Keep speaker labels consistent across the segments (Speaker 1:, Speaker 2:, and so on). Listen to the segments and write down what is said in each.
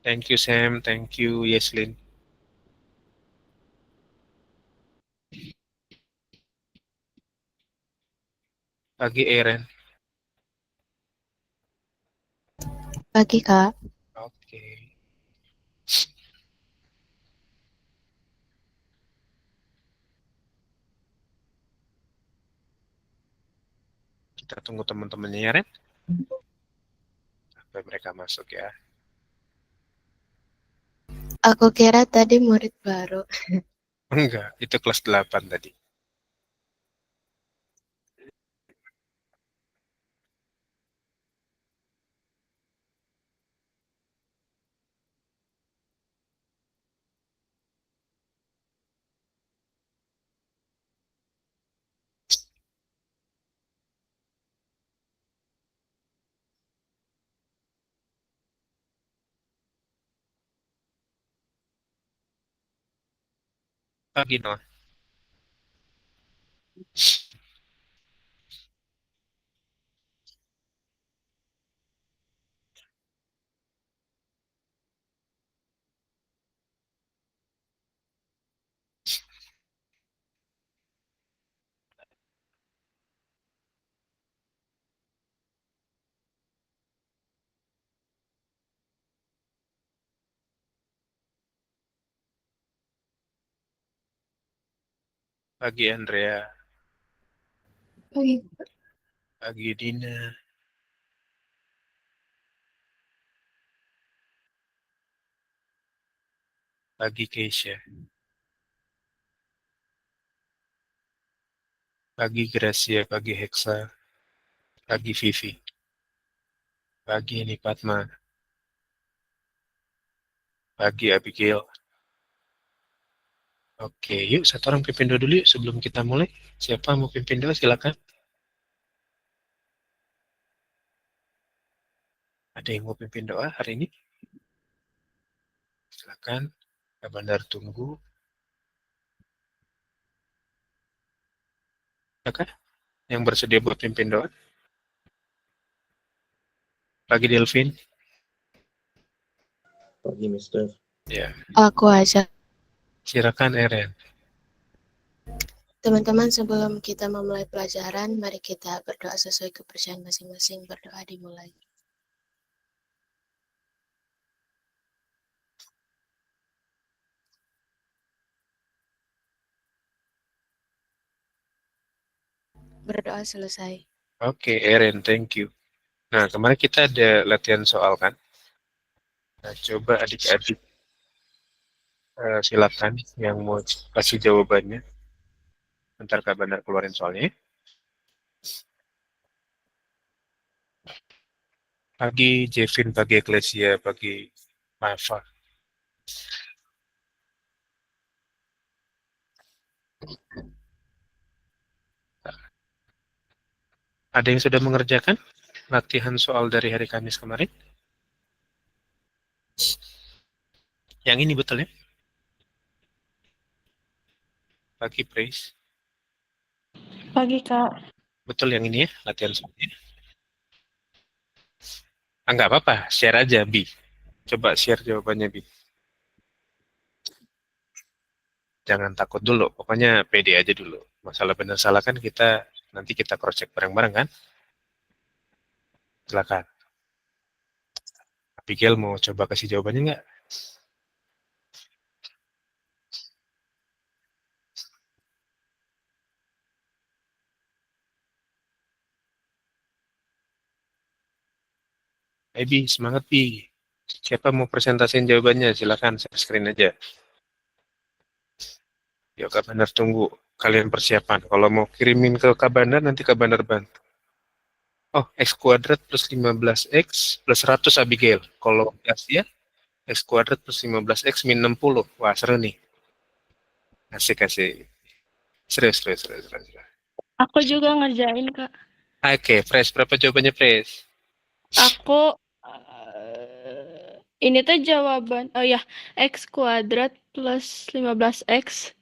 Speaker 1: Thank you Sam, thank you Yeslin. Pagi Eren.
Speaker 2: Pagi, Kak.
Speaker 1: Oke. Kita tunggu teman-temannya ya Ren. Sampai mereka masuk ya.
Speaker 2: Aku kira tadi murid baru.
Speaker 1: Enggak, itu kelas 8 tadi. Pagi Noah. Pagi Andrea.
Speaker 2: Pagi.
Speaker 1: Pagi Dina. Pagi Keisha. Pagi Gracia, pagi Hexa. Pagi Vivi. Pagi Nipatma. Pagi Abigail. Oke, yuk satu orang pimpin doa dulu yuk sebelum kita mulai. Siapa mau pimpin doa silakan. Ada yang mau pimpin doa hari ini? Silakan. Kak Bandar tunggu. Silakan. Yang bersedia buat pimpin doa. Pagi Delvin.
Speaker 3: Pagi, Mister.
Speaker 1: Ya,
Speaker 2: Aku aja.
Speaker 1: silakan Eren.
Speaker 2: Teman-teman, sebelum kita memulai pelajaran, mari kita berdoa sesuai kepercayaan masing-masing. Berdoa dimulai. Berdoa selesai.
Speaker 1: Oke, Eren, thank you. Nah, kemarin kita ada latihan soal kan? Nah, coba adik-adik silakan yang mau kasih jawabannya. Bentar Kak Bandar keluarin soalnya. Pagi Jevin, pagi Ecclesia, pagi Mafa. Ada yang sudah mengerjakan latihan soal dari hari Kamis kemarin? Yang ini betul ya? Pagi Praise.
Speaker 4: Pagi, Kak.
Speaker 1: Betul yang ini ya, latihan soalnya. Nggak apa-apa, share aja, Bi. Coba share jawabannya, Bi. Jangan takut dulu, pokoknya pede aja dulu. Masalah benar salah kan nanti kita cross check bareng-bareng kan? Silakan. Abigail mau coba kasih jawabannya nggak? Bi, semangat Bi. Siapa mau presentasiin jawabannya? Silakan share screen aja. Yuk Kak Bandar tunggu kalian persiapan. Kalau mau kirimin ke Kak Bandar, nanti Kak Bandar bantu. Oh, X kuadrat plus 15X plus 100 Abigail. Kalau ya, X kuadrat plus 15X min 60. Wah, seru nih. Asik, asik. Serius, serius, serius, serius.
Speaker 4: Aku juga ngerjain, Kak.
Speaker 1: Oke, Fresh. Berapa jawabannya, Fresh?
Speaker 4: Aku ini tuh jawaban. Oh ya, X kuadrat plus 15X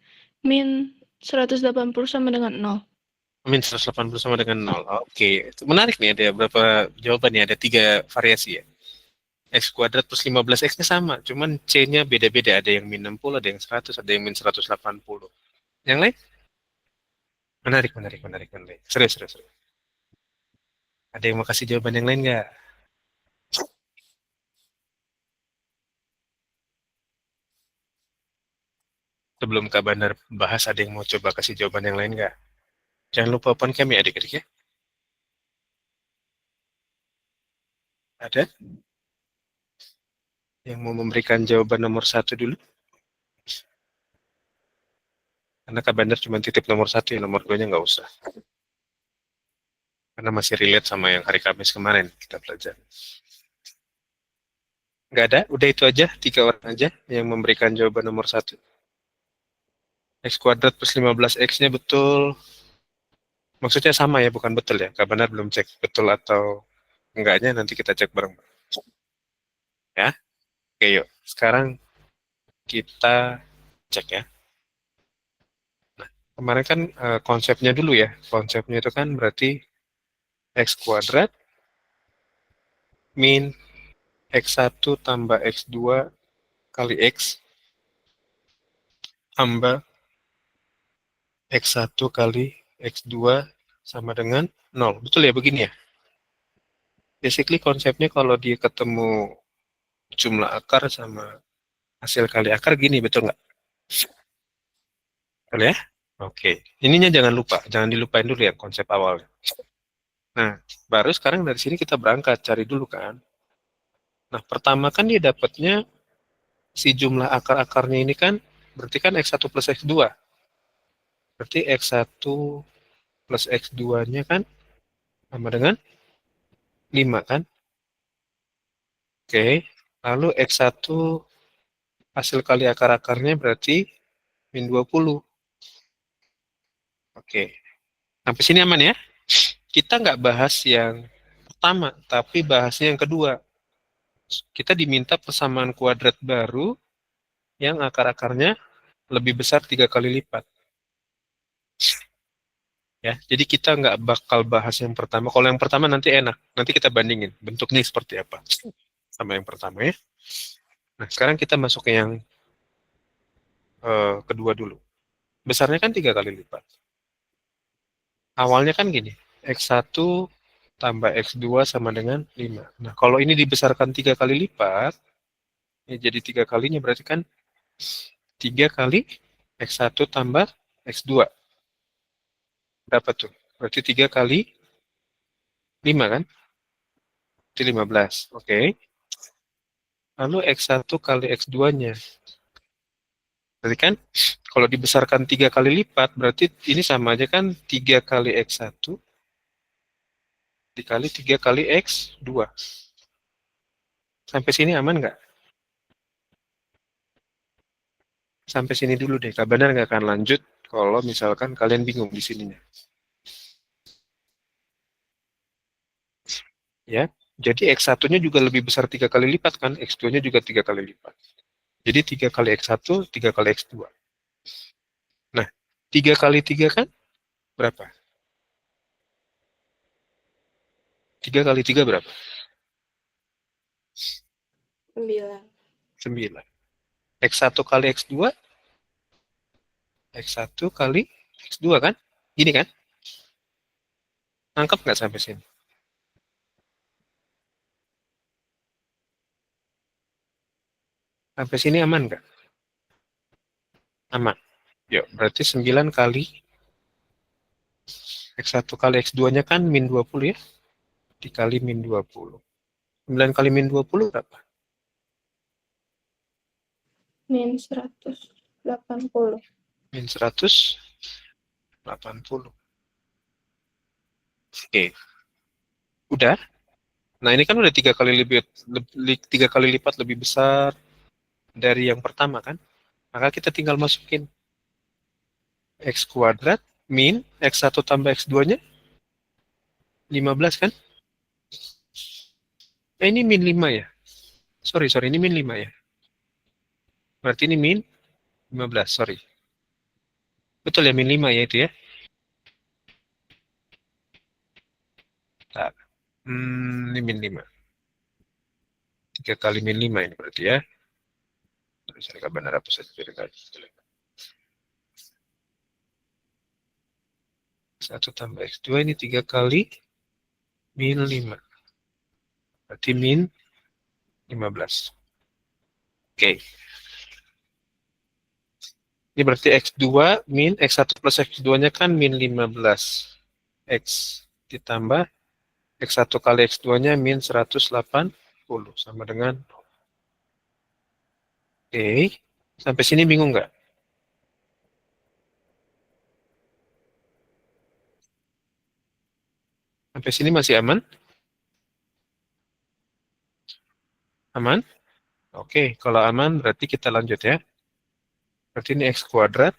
Speaker 4: min 180 sama dengan 0.
Speaker 1: Min 180 sama dengan 0. Oke, menarik nih ada berapa jawaban ya? Ada 3 variasi ya. X kuadrat plus 15X-nya sama, cuman C-nya beda-beda. Ada yang min 60, ada yang 100, ada yang min 180. Yang lain? Menarik, menarik, menarik, menarik. Serius, serius, serius. Ada yang mau kasih jawaban yang lain nggak? Sebelum Kak Bandar bahas, ada yang mau coba kasih jawaban yang lain nggak? Jangan lupa open cam ya adik-adik ya. Ada yang mau memberikan jawaban nomor 1 dulu? Karena Kak Bandar cuma titip nomor 1 ya, nomor 2-nya nggak usah. Karena masih relate sama yang hari Kamis kemarin kita belajar. Nggak ada? Udah itu aja, 3 orang aja yang memberikan jawaban nomor 1. X kuadrat plus 15X-nya betul. Maksudnya sama ya, bukan betul ya. Kak Bandar belum cek betul atau enggaknya, nanti kita cek bareng. Ya, oke yuk. Sekarang kita cek ya. Nah, kemarin kan konsepnya dulu ya. Konsepnya itu kan berarti X kuadrat min X1 tambah X2 kali X tambah X1 kali X2 sama dengan 0. Betul ya begini ya? Basically konsepnya kalau dia ketemu jumlah akar sama hasil kali akar gini, betul nggak? Betul ya? Oke. Ininya jangan lupa, jangan dilupain dulu ya konsep awalnya. Nah, baru sekarang dari sini kita berangkat, cari dulu kan. Nah, pertama kan dia dapatnya si jumlah akar-akarnya ini kan, berarti kan X1 plus X2. Berarti X1 plus X2-nya kan sama dengan 5 kan? Oke. Lalu X1 hasil kali akar-akarnya berarti min 20. Oke. Sampai sini aman ya? Kita nggak bahas yang pertama, tapi bahasnya yang kedua. Kita diminta persamaan kuadrat baru yang akar-akarnya lebih besar 3 kali lipat. Ya, jadi kita nggak bakal bahas yang pertama. Kalau yang pertama nanti enak, nanti kita bandingin bentuknya seperti apa sama yang pertama ya. Nah, sekarang kita masuk ke yang kedua dulu. Besarnya kan 3 kali lipat. Awalnya kan gini, X1 tambah X2 sama dengan 5. Nah, kalau ini dibesarkan 3 kali lipat, ya jadi 3 kalinya berarti kan 3 kali X1 tambah X2. Berapa tuh? Berarti 3 kali 5 kan? Berarti 15. Oke. Lalu X1 kali X2-nya. Berarti kan kalau dibesarkan 3 kali lipat, berarti ini sama aja kan 3 kali X1 dikali 3 kali X2. Sampai sini aman nggak? Sampai sini dulu deh. Kak Benar nggak akan lanjut kalau misalkan kalian bingung di sininya. Ya, jadi X1-nya juga lebih besar 3 kali lipat kan, X2-nya juga 3 kali lipat. Jadi 3 kali X1, 3 kali X2. Nah, 3 kali 3 kan berapa? 3 kali 3 berapa?
Speaker 4: 9.
Speaker 1: 9. X1 kali X2, X1 kali X2 kan? Gini kan? Nangkep nggak sampai sini? Sampai sini aman nggak? Aman. Yuk, berarti 9 kali X1 kali X2-nya kan min 20 ya? Dikali min 20. 9 kali min 20 berapa?
Speaker 4: Min 180.
Speaker 1: Min 180. Oke. Udah. Nah, ini kan udah 3 kali tiga kali lipat lebih besar dari yang pertama kan? Maka kita tinggal masukin X kuadrat min X1 tambah X2-nya 15 kan? Ini min 5 ya? Sorry, ini min 5 ya? Berarti ini min 15, sorry. Betul ya, min 5 ya itu ya? Bentar. Ini min 5. 3 kali min 5 ini berarti ya. Tulisan kebenar apa saja kali. 1 tambah X2 ini 3 kali min 5. Berarti min 15. Oke. Ini berarti X2 min X1 plus X2-nya kan min 15. X ditambah X1 kali X2-nya min 180 sama dengan. Oke. Sampai sini bingung nggak? Sampai sini masih aman? Aman? Oke, kalau aman berarti kita lanjut ya. Berarti ini X kuadrat.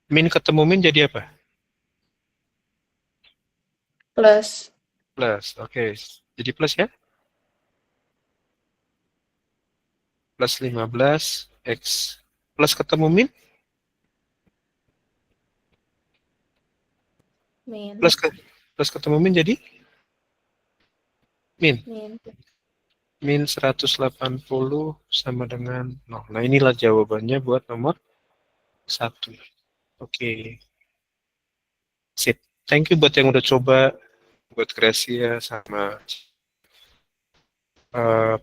Speaker 1: Min ketemu min jadi apa?
Speaker 2: Plus.
Speaker 1: Plus. Oke, jadi plus ya. Plus 15 X. Plus ketemu min.
Speaker 2: Min.
Speaker 1: Plus ketemu min jadi min.
Speaker 2: Min.
Speaker 1: Min 180 sama dengan 0. Nah, inilah jawabannya buat nomor 1. Oke. Sip. Thank you buat yang udah coba. Buat Gracia sama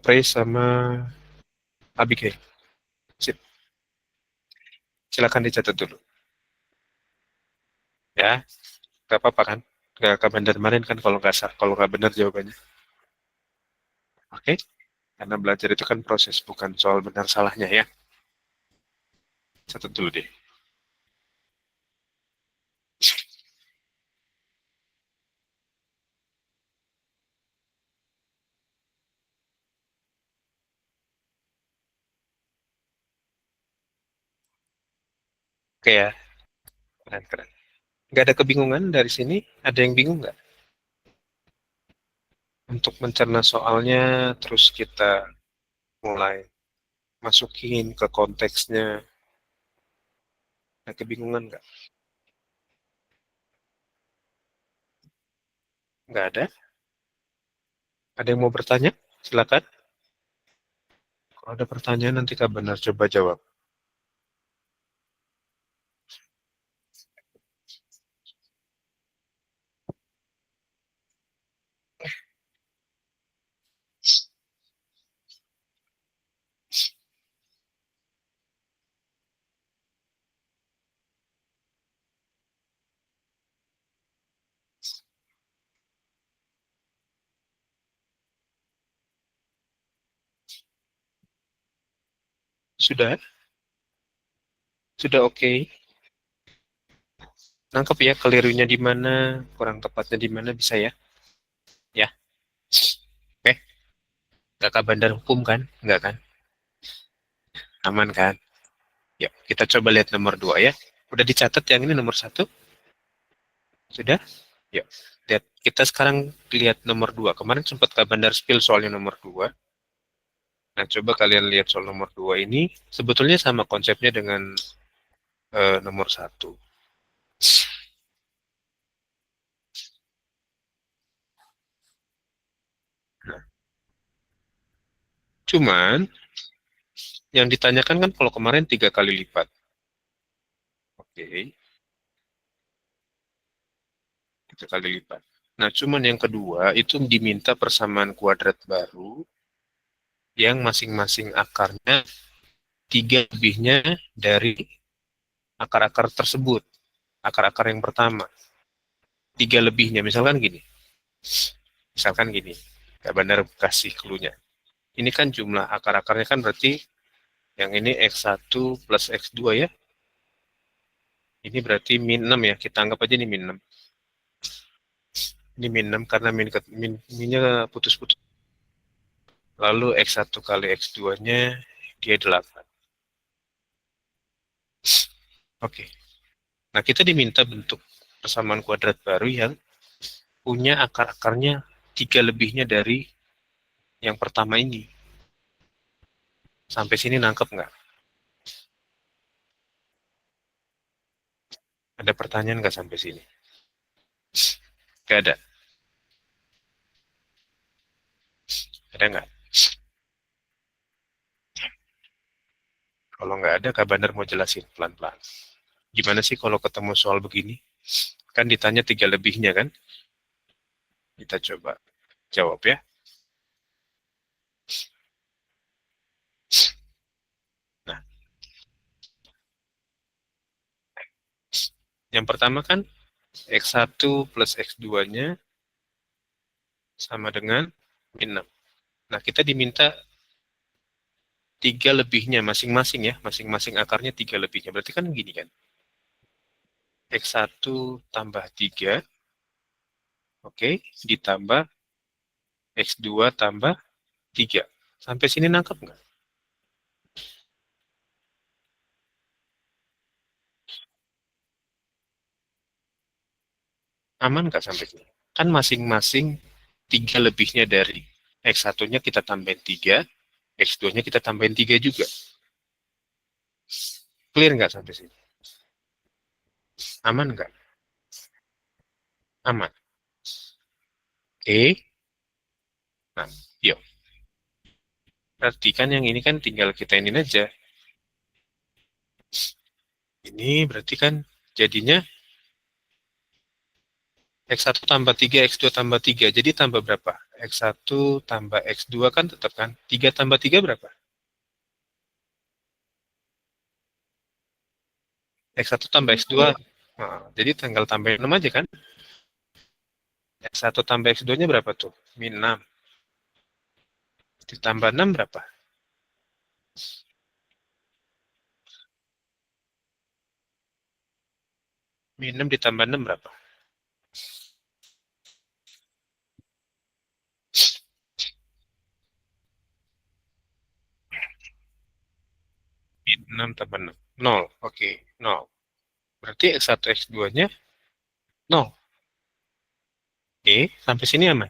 Speaker 1: Praise sama Abigail. Sip. Silakan dicatat dulu. Ya, nggak apa-apa kan? Nggak benar kemarin kan kalau nggak benar jawabannya. Oke? Karena belajar itu kan proses, bukan soal benar salahnya ya. Catat dulu deh. Oke ya, keren. Nggak ada kebingungan dari sini? Ada yang bingung nggak? Untuk mencerna soalnya, terus kita mulai masukin ke konteksnya. Ada kebingungan nggak? Nggak ada? Ada yang mau bertanya? Silakan. Kalau ada pertanyaan nanti Kak Benar coba jawab. Sudah? Sudah oke? Nangkep ya kelirunya di mana, kurang tepatnya di mana bisa ya? Ya. Oke. Nggak Kak Bandar hukum kan? Nggak kan? Aman kan? Yuk, kita coba lihat nomor 2 ya. Udah dicatat yang ini nomor 1? Sudah? Yuk. Lihat. Kita sekarang lihat nomor 2. Kemarin sempat Kak Bandar spill soalnya nomor 2. Nah, coba kalian lihat soal nomor 2 ini. Sebetulnya sama konsepnya dengan nomor 1. Nah, cuman yang ditanyakan kan kalau kemarin 3 kali lipat. Oke, 3 kali lipat. Nah, cuman yang kedua itu diminta persamaan kuadrat baru yang masing-masing akarnya 3 lebihnya dari akar-akar tersebut. Akar-akar yang pertama. 3 lebihnya, misalkan gini. Gak benar kasih clue-nya. Ini kan jumlah akar-akarnya kan berarti yang ini X1 plus X2 ya. Ini berarti min 6 ya. Kita anggap aja ini min 6. Ini min 6 karena minnya putus-putus. Lalu X1 kali X2-nya dia 8. Oke. Nah, kita diminta bentuk persamaan kuadrat baru yang punya akar-akarnya 3 lebihnya dari yang pertama ini. Sampai sini nangkep nggak? Ada pertanyaan nggak sampai sini? Nggak ada. Ada nggak? Kalau nggak ada, Kak Bandar mau jelasin pelan-pelan. Gimana sih kalau ketemu soal begini? Kan ditanya 3 lebihnya kan? Kita coba jawab ya. Nah, yang pertama kan X1 plus X2-nya sama dengan min 6. Nah, kita diminta 3 lebihnya masing-masing ya. Masing-masing akarnya 3 lebihnya. Berarti kan gini kan. X1 tambah 3, oke, ditambah X2 tambah 3. Sampai sini nangkep nggak? Aman nggak sampai sini? Kan masing-masing 3 lebihnya dari X1-nya kita tambahin 3, X2-nya kita tambahin 3 juga. Clear nggak sampai sini? Aman nggak? Aman. Oke. Nah, yuk. Berarti kan yang ini kan tinggal kita ini aja. Ini berarti kan jadinya X1 tambah 3, X2 tambah 3. Jadi tambah berapa? X1 tambah X2 kan tetap kan? 3 tambah 3 berapa? X1 tambah X2. Nah, jadi tinggal tambahin 6 aja kan? X1 tambah X2-nya berapa tuh? Min 6. Ditambah 6 berapa? Min 6 ditambah 6 berapa? Min 6 tambah 6. 0. Oke, 0. Berarti X1 X2-nya 0. Oke, sampai sini aman.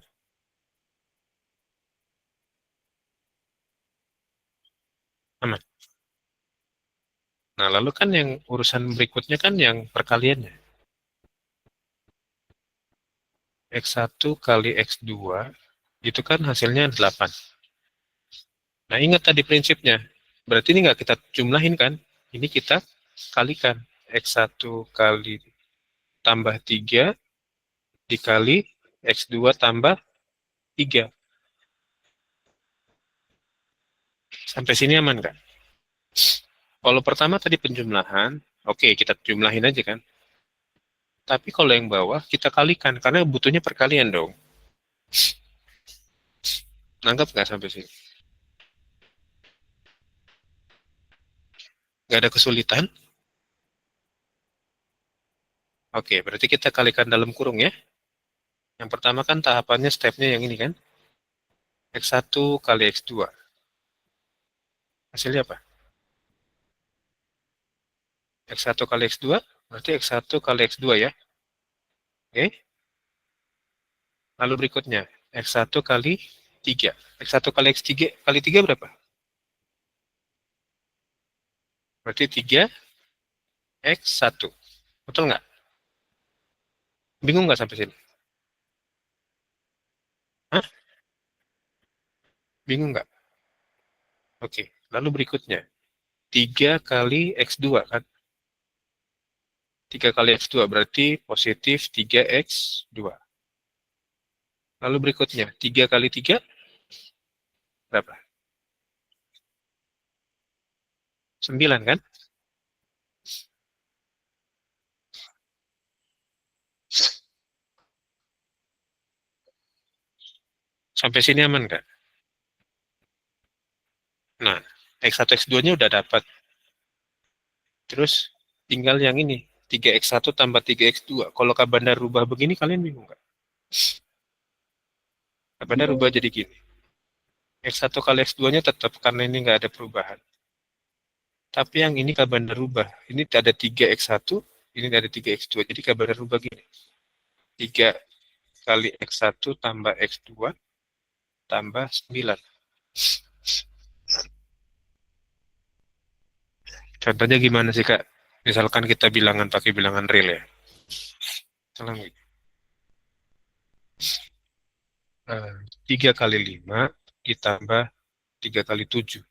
Speaker 1: Aman. Nah, lalu kan yang urusan berikutnya kan yang perkaliannya. X1 kali X2 itu kan hasilnya 8. Nah, ingat tadi prinsipnya. Berarti ini nggak kita jumlahin kan? Ini kita kalikan. X1 kali tambah 3 dikali X2 tambah 3. Sampai sini aman kan? Kalau pertama tadi penjumlahan, oke, kita jumlahin aja kan? Tapi kalau yang bawah kita kalikan, karena butuhnya perkalian dong. Nanggap nggak sampai sini? Nggak ada kesulitan? Oke, berarti kita kalikan dalam kurung ya. Yang pertama kan tahapannya stepnya yang ini kan. X1 kali X2. Hasilnya apa? X1 kali X2, berarti X1 kali X2 ya. Oke. Lalu berikutnya, X1 kali 3. X1 kali X3 kali 3 berapa? Berarti 3X1. Betul nggak? Bingung nggak sampai sini? Hah? Bingung nggak? Oke. Lalu berikutnya, 3 kali X2 kan? 3 kali X2 berarti positif 3X2. Lalu berikutnya, 3 kali 3 berapa? 9 kan? Sampai sini aman nggak? Nah, X1, X2-nya udah dapat. Terus tinggal yang ini, 3X1 tambah 3X2. Kalau Kabanda rubah begini, kalian bingung nggak? Kabanda rubah jadi gini. X1 kali X2-nya tetap karena ini nggak ada perubahan. Tapi yang ini Kabanda rubah. Ini ada 3X1, ini ada 3X2. Jadi Kabanda rubah gini. 3 kali X1 tambah X2 tambah 9. Contohnya gimana sih, Kak? Misalkan kita bilangan pakai bilangan real ya. Misalnya 3 kali 5 ditambah 3 kali 7.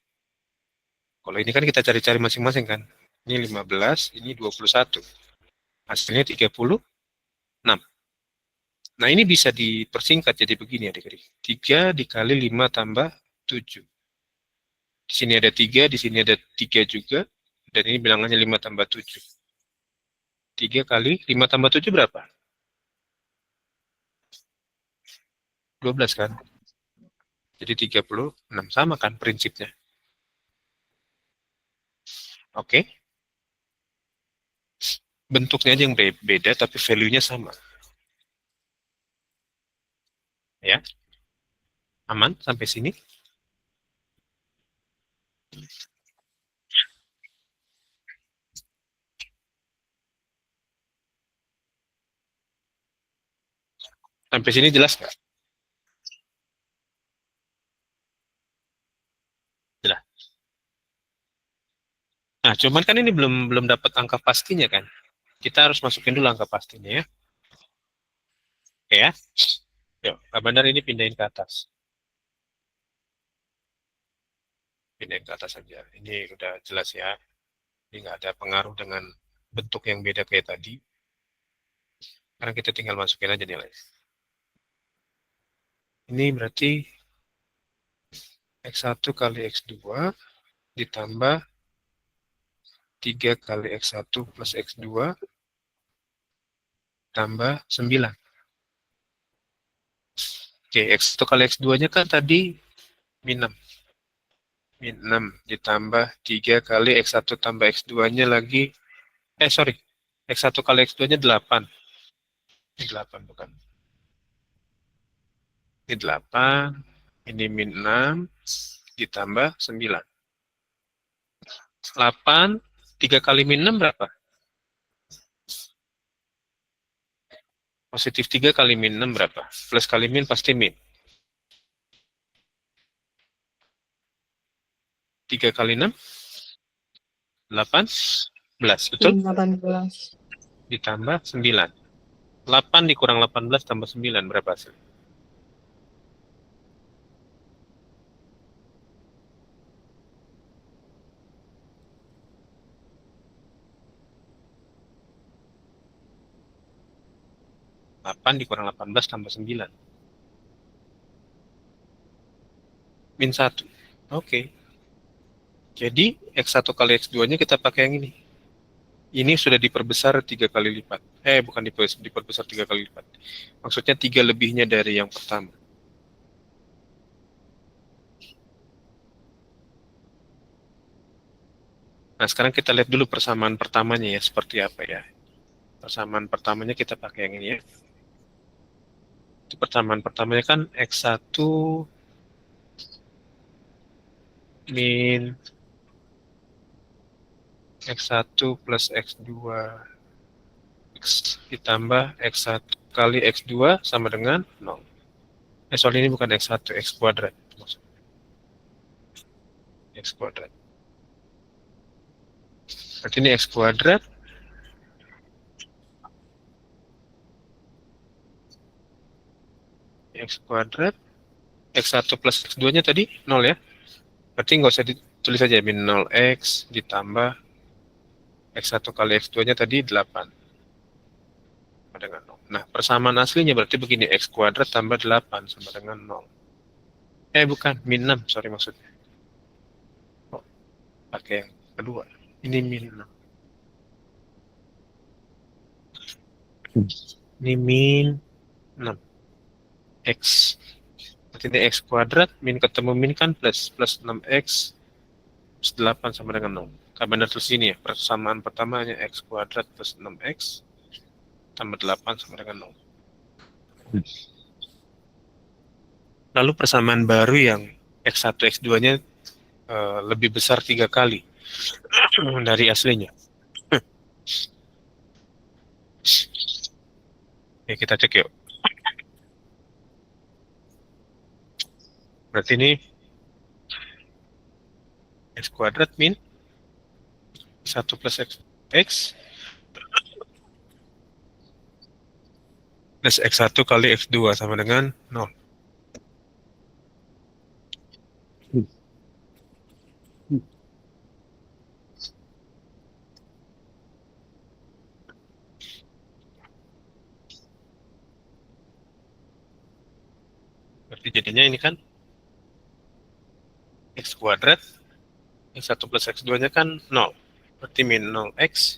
Speaker 1: Kalau ini kan kita cari-cari masing-masing kan. Ini 15, ini 21. Hasilnya 36. Nah, ini bisa dipersingkat jadi begini adik-adik. 3 dikali 5 tambah 7. Di sini ada 3, di sini ada 3 juga. Dan ini bilangannya 5 tambah 7. 3 kali 5 tambah 7 berapa? 12 kan? Jadi 36. Sama kan prinsipnya? Oke. Bentuknya aja yang beda, tapi value-nya sama. Ya. Aman sampai sini? Sampai sini jelas nggak? Jelas. Nah, cuman kan ini belum dapat angka pastinya kan? Kita harus masukin dulu angka pastinya ya. Oke ya. Yuk, Kak Bandar ini pindahin ke atas. Pindahin ke atas saja. Ini udah jelas ya. Ini nggak ada pengaruh dengan bentuk yang beda kayak tadi. Sekarang kita tinggal masukin aja nilai. Ini berarti X1 kali X2 ditambah 3 kali X1 plus X2 tambah 9. Oke, X1 kali X2-nya kan tadi min 6. Min 6 ditambah 3 kali X1 tambah X2-nya lagi. Sorry. X1 kali X2-nya 8. Ini 8 bukan. Ini 8. Ini min 6 ditambah 9. 8, 3 kali min 6 berapa? Positif 3 kali min 6 berapa? Plus kali min pasti min. 3 kali 6? 18, betul?
Speaker 3: 18.
Speaker 1: Ditambah 9. 8 dikurang 18 tambah 9 berapa hasil? Delapan dikurang 18 tambah 9. Min 1. Oke. Jadi X1 kali X2-nya kita pakai yang ini. Ini sudah diperbesar 3 kali lipat. Bukan diperbesar 3 kali lipat. Maksudnya 3 lebihnya dari yang pertama. Nah, sekarang kita lihat dulu persamaan pertamanya ya, seperti apa ya. Persamaan pertamanya kita pakai yang ini ya. Itu persamaan pertamanya kan X1 min X1 plus X2 X ditambah X1 kali X2 sama dengan 0. Soal ini bukan X1, X kuadrat. X kuadrat. Berarti ini X kuadrat. X kuadrat. X1 plus X2-nya tadi 0 ya. Berarti nggak usah ditulis aja, min 0X ditambah X1 kali X2-nya tadi 8. Dengan 0. Nah, persamaan aslinya berarti begini, X kuadrat tambah 8 sama dengan 0. Bukan, min 6, sorry maksudnya. Pakai yang kedua. Ini min 6. Ini min 6. X. Berarti ini X kuadrat, min ketemu min kan plus 6X plus 8 sama dengan 0. Kan benar terus ini ya, persamaan pertamanya X kuadrat plus 6X tambah 8 sama dengan 0. Lalu persamaan baru yang X1, X2-nya lebih besar 3 kali dari aslinya. Oke, kita cek yuk. Berarti ini X kuadrat min 1 plus X plus X1 kali X2 sama dengan 0. Jadinya ini kan X kuadrat, X1 plus X2-nya kan 0. Berarti min 0X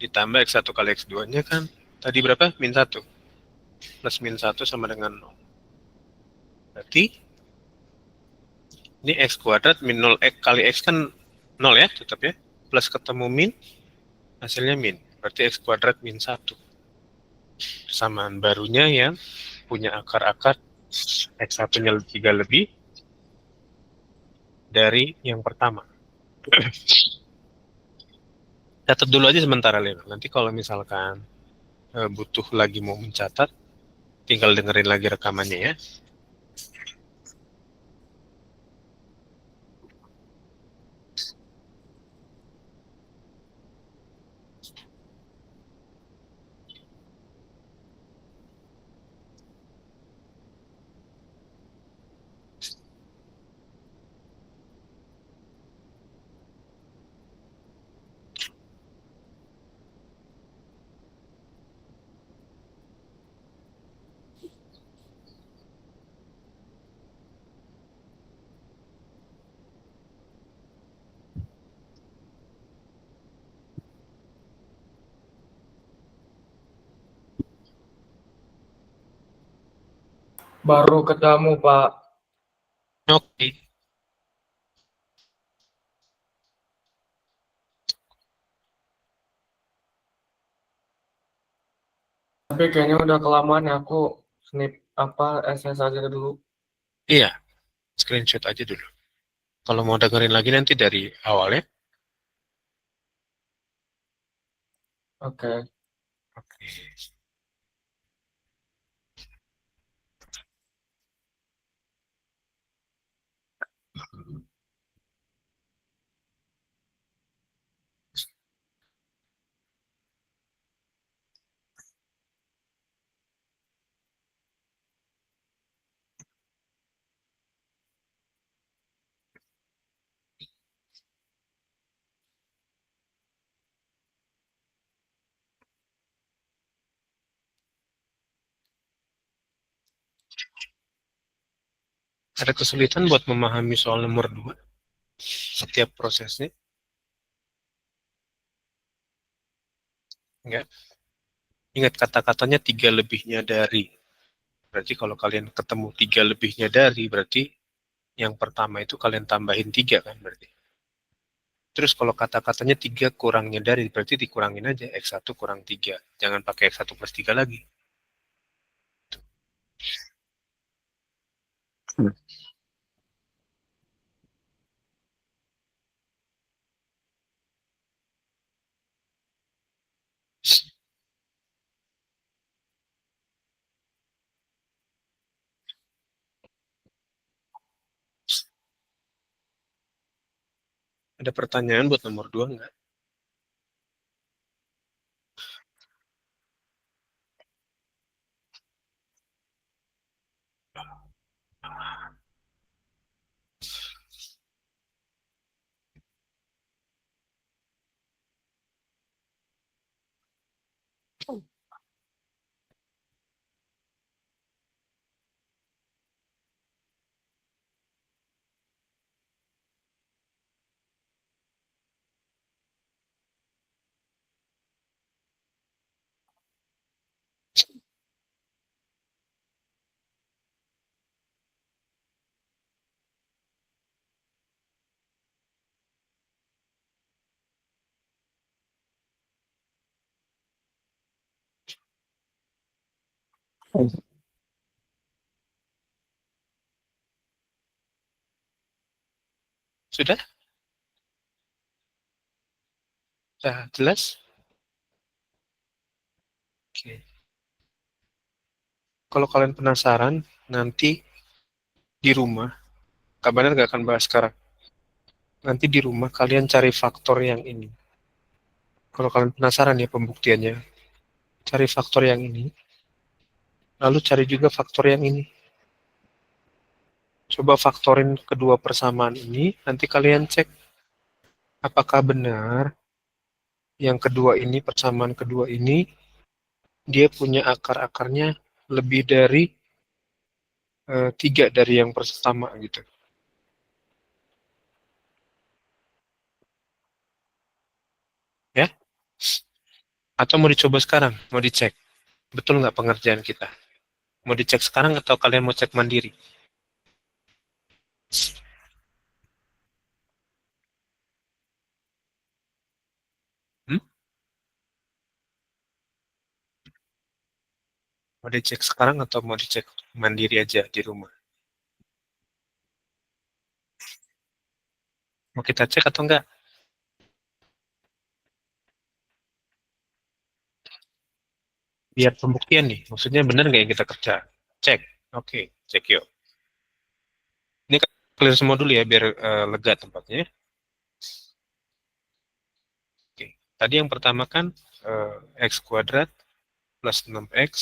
Speaker 1: ditambah X1 kali X2-nya kan tadi berapa? Min 1. Plus min 1 sama dengan 0. Berarti ini X kuadrat min 0 X kali X kan 0 ya tetap ya. Plus ketemu min, hasilnya min. Berarti X kuadrat min 1. Persamaan barunya yang punya akar-akar X1-nya 3 lebih dari yang pertama. Catat dulu aja sementara, Lena. Nanti kalau misalkan butuh lagi mau mencatat, tinggal dengerin lagi rekamannya ya.
Speaker 3: Baru ketemu, Pak.
Speaker 1: Oke.
Speaker 3: Tapi kayaknya udah kelamaan ya, aku snip SS aja dulu.
Speaker 1: Iya, screenshot aja dulu. Kalau mau dengerin lagi nanti dari awal ya.
Speaker 3: Oke.
Speaker 1: Oke. Ada kesulitan buat memahami soal nomor 2? Setiap prosesnya? Enggak. Ingat kata-katanya 3 lebihnya dari. Berarti kalau kalian ketemu 3 lebihnya dari, berarti yang pertama itu kalian tambahin 3 kan berarti. Terus kalau kata-katanya 3 kurangnya dari, berarti dikurangin aja. X1 kurang 3. Jangan pakai X1 plus 3 lagi. Ada pertanyaan buat nomor 2 enggak? Sudah? Sudah jelas? Oke. Kalau kalian penasaran, nanti di rumah, Kak Banar nggak akan bahas sekarang. Nanti di rumah kalian cari faktor yang ini. Kalau kalian penasaran ya pembuktiannya, cari faktor yang ini, lalu cari juga faktor yang ini. Coba faktorin kedua persamaan ini, nanti kalian cek apakah benar yang kedua ini, persamaan kedua ini, dia punya akar-akarnya lebih dari 3 dari yang pertama gitu. Ya? Atau mau dicoba sekarang? Mau dicek? Betul nggak pengerjaan kita? Mau dicek sekarang atau kalian mau cek mandiri? Hmm? Mau dicek sekarang atau mau dicek mandiri aja di rumah? Mau kita cek atau enggak? Biar pembuktian nih, maksudnya benar nggak yang kita kerja? Cek. Oke, cek yuk. Ini clear semua dulu ya, biar lega tempatnya. Oke, tadi yang pertama kan x kuadrat plus 6x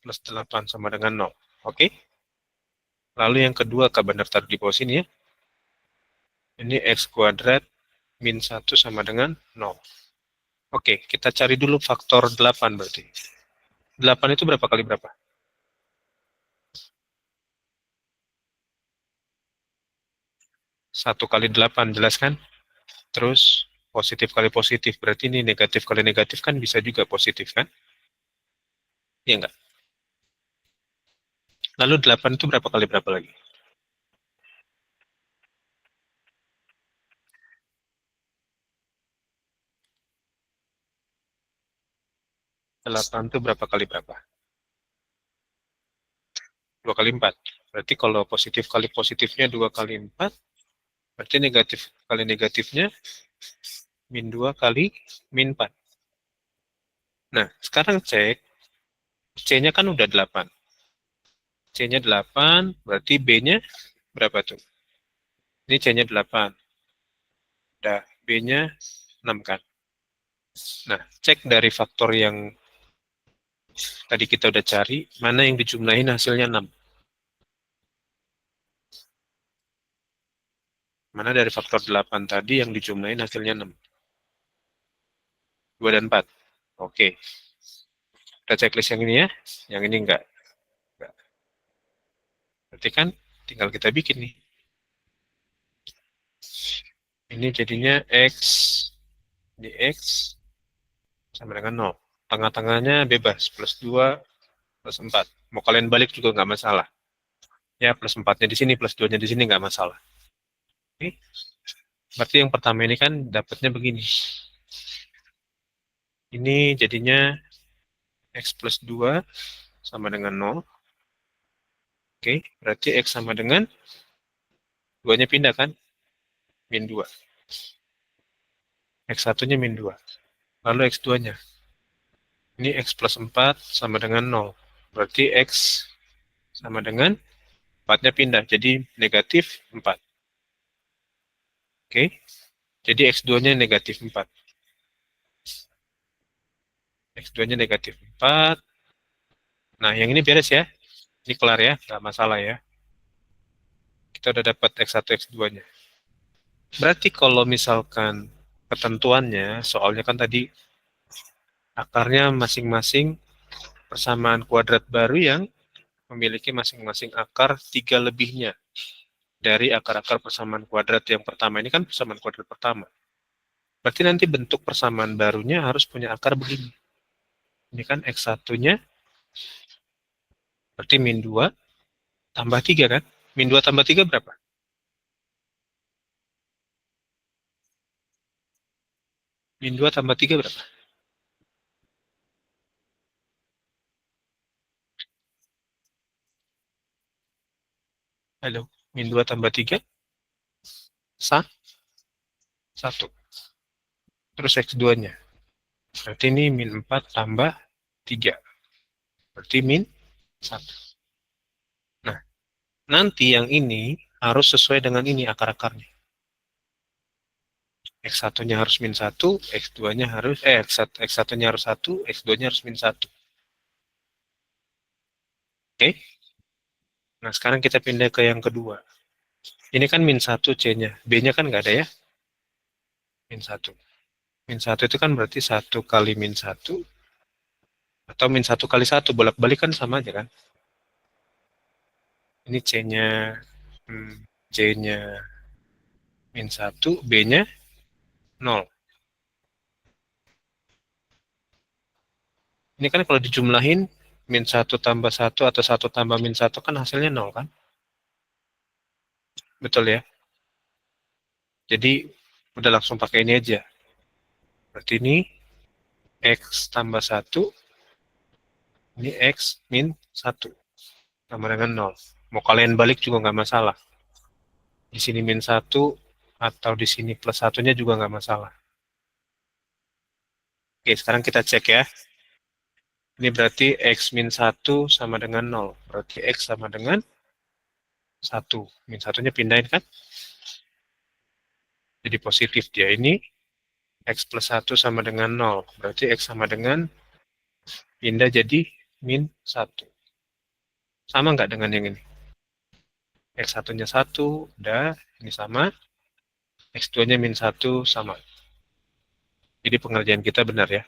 Speaker 1: plus 8 sama dengan 0. Oke? Lalu yang kedua, Kak Bandar taruh di bawah sini ya. Ini x kuadrat min 1 sama dengan 0. Oke, kita cari dulu faktor 8 berarti. 8 itu berapa kali berapa? 1 kali 8, jelas kan? Terus positif kali positif, berarti ini negatif kali negatif kan bisa juga positif kan? Iya enggak? Lalu 8 itu berapa kali berapa lagi? 8 itu berapa kali berapa? 2 kali 4. Berarti kalau positif kali positifnya 2 kali 4, berarti negatif kali negatifnya min 2 kali min 4. Nah, sekarang cek, C-nya kan udah 8. C-nya 8, berarti B-nya berapa tuh? Ini C-nya 8. Udah, B-nya 6 kan? Nah, cek dari faktor yang tadi kita udah cari, mana yang dijumlahin hasilnya 6. Mana dari faktor 8 tadi yang dijumlahin hasilnya 6? 2 dan 4. Oke. Kita checklist yang ini ya. Yang ini enggak. Berarti kan tinggal kita bikin nih. Ini jadinya X dx sama dengan 0. Tengah-tengahnya bebas, plus 2, plus 4. Mau kalian balik juga nggak masalah. Ya, plus 4-nya di sini, plus 2-nya di sini nggak masalah. Oke. Berarti yang pertama ini kan dapatnya begini. Ini jadinya X plus 2 sama dengan 0. Oke, berarti X sama dengan 2-nya pindah kan? Min 2. X1-nya min 2. Lalu X2-nya. Ini X plus 4 sama dengan 0. Berarti X sama dengan 4-nya pindah. Jadi negatif 4. Oke. Jadi X2-nya negatif 4. X2-nya negatif 4. Nah, yang ini beres ya. Ini kelar ya, nggak masalah ya. Kita udah dapat X1, X2-nya. Berarti kalau misalkan ketentuannya, soalnya kan tadi akarnya masing-masing persamaan kuadrat baru yang memiliki masing-masing akar 3 lebihnya dari akar-akar persamaan kuadrat yang pertama. Ini kan persamaan kuadrat pertama. Berarti nanti bentuk persamaan barunya harus punya akar begini. Ini kan X1-nya berarti min 2 tambah 3 kan? Min 2 tambah 3 berapa? Min 2 tambah 3 berapa? Halo, min 2 tambah 3? 1. Terus X2-nya. Berarti ini min 4 tambah 3. Berarti min 1. Nah, nanti yang ini harus sesuai dengan ini akar-akarnya. X1-nya harus min 1, X2-nya harus, X1-nya harus 1, X2-nya harus min 1. Oke? Nah, sekarang kita pindah ke yang kedua. Ini kan min 1 C-nya. B-nya kan nggak ada ya? Min 1. Min 1 itu kan berarti 1 kali min 1, atau min 1 kali 1, bolak-balik kan sama aja kan? Ini C-nya J-nya min 1, B-nya 0. Ini kan kalau dijumlahin min 1 tambah 1 atau 1 tambah min 1 kan hasilnya 0 kan? Betul ya? Jadi udah langsung pakai ini aja. Berarti ini X tambah 1, ini X min 1. Sama dengan 0. Mau kalian balik juga nggak masalah. Di sini min 1 atau di sini plus 1-nya juga nggak masalah. Oke, sekarang kita cek ya. Ini berarti X min 1 sama dengan 0. Berarti X sama dengan 1. Min 1-nya pindahin kan? Jadi positif dia. Ini X plus 1 sama dengan 0. Berarti X sama dengan pindah jadi min 1. Sama nggak dengan yang ini? X1-nya 1, udah. Ini sama. X2-nya min 1, sama. Jadi pengerjaan kita benar ya.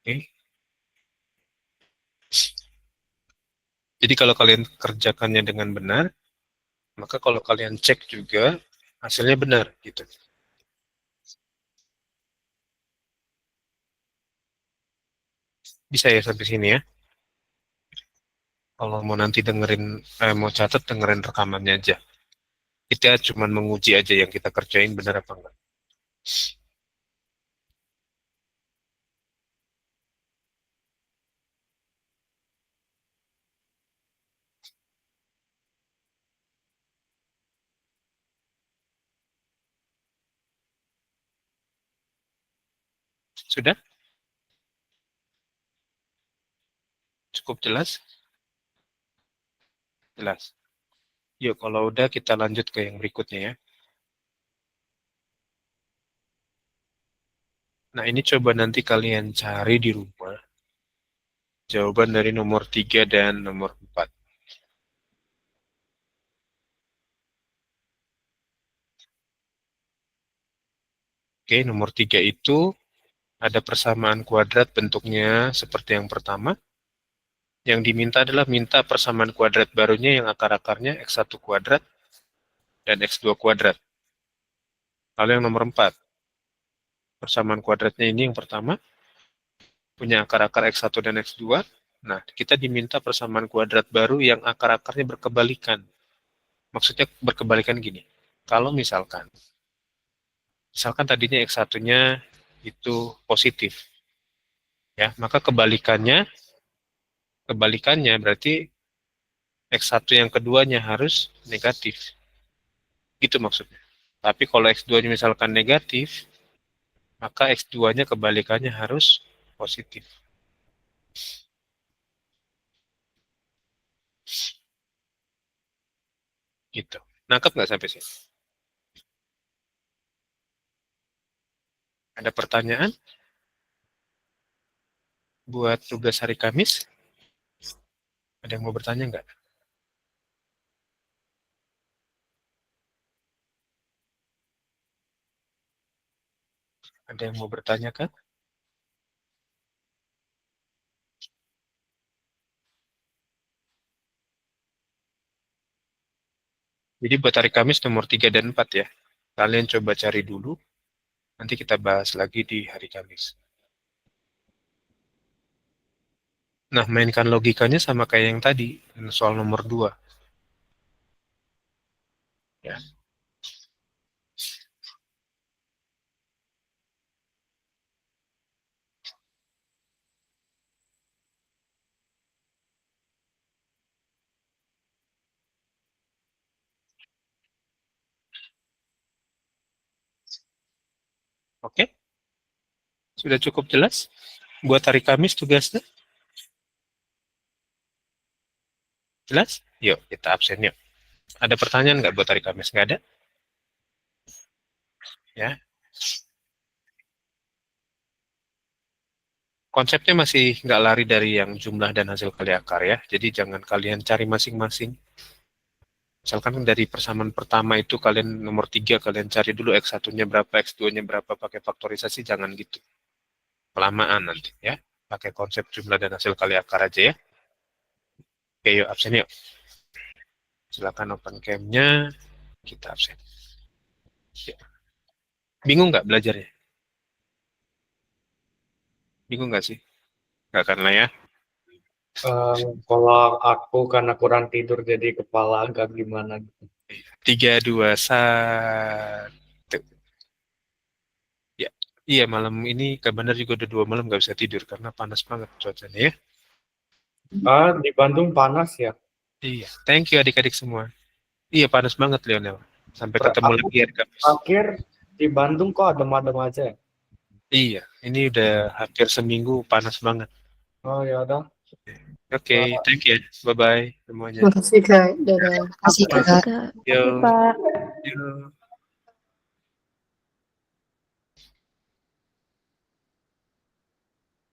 Speaker 1: Oke. Jadi kalau kalian kerjakannya dengan benar, maka kalau kalian cek juga hasilnya benar gitu. Bisa ya sampai sini ya. Kalau mau nanti dengerin, mau catat dengerin rekamannya aja. Kita cuma menguji aja yang kita kerjain benar apa enggak. Sudah? Cukup jelas? Jelas. Yuk, kalau udah kita lanjut ke yang berikutnya ya. Nah, ini coba nanti kalian cari di rumah. Jawaban dari nomor 3 dan nomor 4. Oke, nomor 3 itu ada persamaan kuadrat bentuknya seperti yang pertama. Yang diminta adalah minta persamaan kuadrat barunya yang akar-akarnya X1 kuadrat dan X2 kuadrat. Lalu yang nomor 4, persamaan kuadratnya ini yang pertama, punya akar-akar X1 dan X2. Nah, kita diminta persamaan kuadrat baru yang akar-akarnya berkebalikan. Maksudnya berkebalikan gini. Kalau misalkan tadinya X1-nya itu positif. Ya, maka kebalikannya berarti X1 yang keduanya harus negatif. Gitu maksudnya. Tapi kalau X2-nya misalkan negatif, maka X2-nya kebalikannya harus positif. Gitu. Nangkep nggak sampai sini? Ada pertanyaan? Buat tugas hari Kamis? Ada yang mau bertanya nggak? Ada yang mau bertanya kan? Jadi buat hari Kamis nomor 3 dan 4 ya. Kalian coba cari dulu. Nanti kita bahas lagi di hari Kamis. Nah, mainkan logikanya sama kayak yang tadi. Soal nomor 2. Ya. Oke? Sudah cukup jelas? Buat hari Kamis tugasnya? Jelas? Yuk, kita absen yuk. Ada pertanyaan nggak buat hari Kamis? Nggak ada? Ya. Konsepnya masih nggak lari dari yang jumlah dan hasil kali akar ya. Jadi jangan kalian cari masing-masing. Misalkan dari persamaan pertama itu kalian nomor 3, kalian cari dulu X1-nya berapa, X2-nya berapa, pakai faktorisasi, jangan gitu. Kelamaan nanti ya. Pakai konsep jumlah dan hasil kali akar aja ya. Oke, yuk absen yuk. Silakan open cam-nya, kita absen. Ya. Bingung nggak belajarnya? Bingung nggak sih? Nggak kan lah ya.
Speaker 3: Kalau aku karena kurang tidur jadi kepala agak gimana gitu.
Speaker 1: 3, 2, 1. Ya, iya malam ini Kabander juga udah 2 malam nggak bisa tidur karena panas banget cuacanya ya.
Speaker 3: Di Bandung panas ya.
Speaker 1: Iya, thank you adik-adik semua. Iya panas banget Lionel. Sampai ketemu lagi ya.
Speaker 3: Akhir di Bandung kok adem-adem aja ya?
Speaker 1: Iya, ini udah hampir seminggu panas banget.
Speaker 3: Oh ya udah.
Speaker 1: Oke, thank you. Bye-bye semuanya.
Speaker 2: Makasih Kak. Dadah. Makasih Kak.
Speaker 4: Kak.
Speaker 1: Yo.
Speaker 4: Pak.
Speaker 1: Yo.